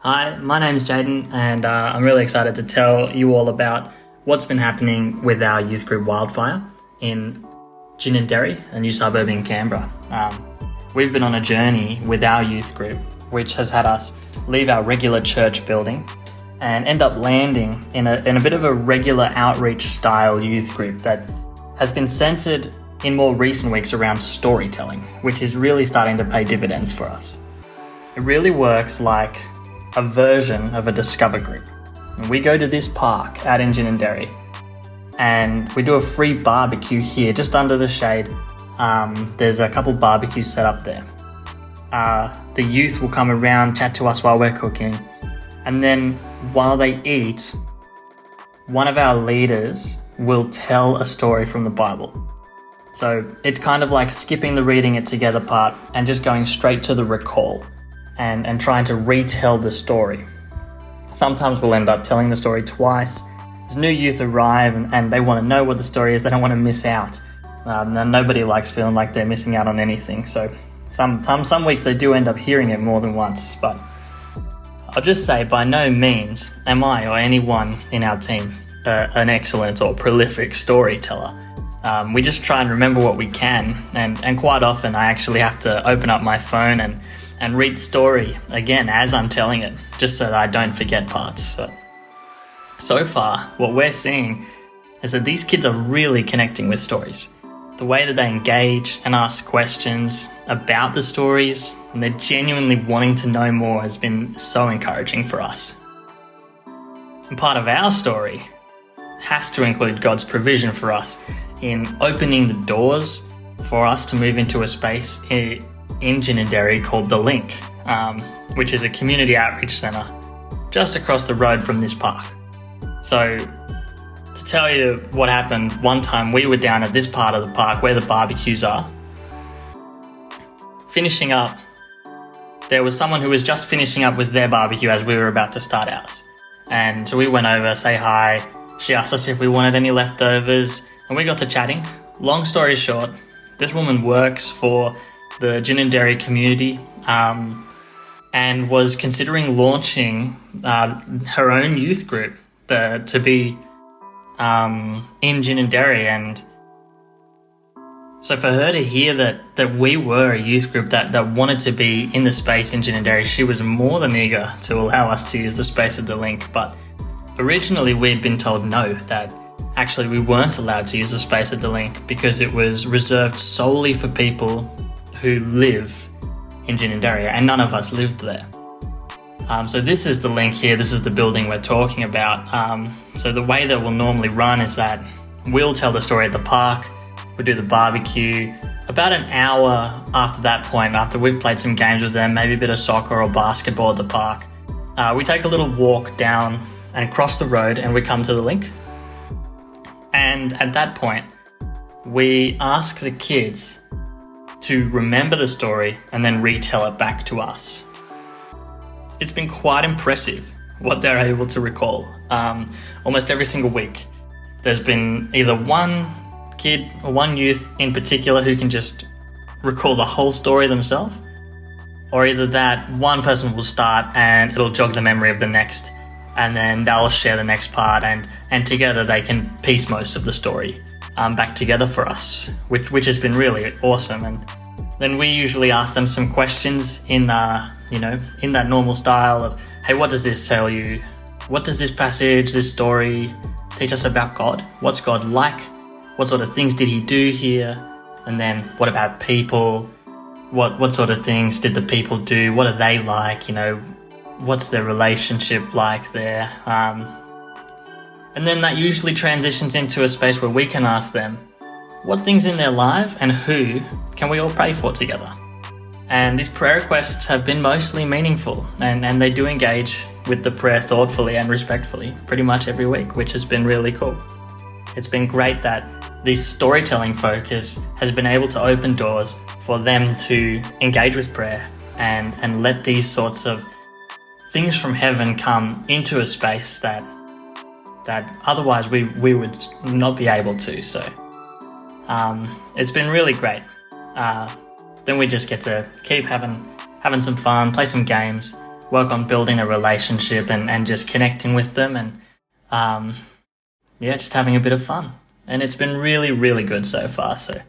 Hi, my name's Jaden, and I'm really excited to tell you all about what's been happening with our youth group Wildfire in Ginninderry, a new suburb in Canberra. We've been on a journey with our youth group, which has had us leave our regular church building and end up landing in a bit of a regular outreach style youth group that has been centred in more recent weeks around storytelling, which is really starting to pay dividends for us. It really works like a version of a Discover group. We go to this park out in Ginninderry and we do a free barbecue here just under the shade. There's a couple barbecues set up there. The youth will come around, chat to us while we're cooking, and then while they eat, one of our leaders will tell a story from the Bible. So it's kind of like skipping the reading it together part and just going straight to the recall and trying to retell the story. Sometimes we'll end up telling the story twice. As new youth arrive and they want to know what the story is, they don't want to miss out. And nobody likes feeling like they're missing out on anything. So some weeks they do end up hearing it more than once. But I'll just say, by no means am I or anyone in our team an excellent or prolific storyteller. We just try and remember what we can, and quite often I actually have to open up my phone and read the story again as I'm telling it, just so that I don't forget parts. So far, what we're seeing is that these kids are really connecting with stories. The way that they engage and ask questions about the stories, and they're genuinely wanting to know more, has been so encouraging for us. And part of our story has to include God's provision for us in opening the doors for us to move into a space in Ginninderry called The Link, which is a community outreach centre just across the road from this park. So to tell you what happened, one time we were down at this part of the park where the barbecues are. Finishing up, there was someone who was just finishing up with their barbecue as we were about to start ours. And so we went over, say hi. She asked us if we wanted any leftovers, and we got to chatting. Long story short, this woman works for the Ginninderry community and was considering launching her own youth group to be in Ginninderry. And so for her to hear that we were a youth group that wanted to be in the space in Ginninderry, she was more than eager to allow us to use the space at the Link. But originally we'd been told no, that actually we weren't allowed to use the space at the Link because it was reserved solely for people who live in Ginninderry, and none of us lived there. So this is the Link here, this is the building we're talking about. So the way that we'll normally run is that we'll tell the story at the park, we'll do the barbecue. About an hour after that point, after we've played some games with them, maybe a bit of soccer or basketball at the park, we take a little walk down and cross the road and we come to the Link. And at that point, we ask the kids to remember the story and then retell it back to us. It's been quite impressive what they're able to recall. Almost every single week, there's been either one kid or one youth in particular who can just recall the whole story themselves, or either that one person will start and it'll jog the memory of the next, and then they'll share the next part, and together they can piece most of the story back together for us, which has been really awesome. And then we usually ask them some questions in that normal style of, hey, what does this tell you? What does this passage, this story teach us about God? What's God like? What sort of things did he do here? And then what about people? What sort of things did the people do? What are they like? What's their relationship like there? And then that usually transitions into a space where we can ask them what things in their life and who can we all pray for together. And these prayer requests have been mostly meaningful, and they do engage with the prayer thoughtfully and respectfully pretty much every week, which has been really cool. It's been great that this storytelling focus has been able to open doors for them to engage with prayer and let these sorts of things from heaven come into a space that otherwise we would not be able to. So it's been really great. Then we just get to keep having some fun, play some games, work on building a relationship and just connecting with them and just having a bit of fun. And it's been really, really good so far. So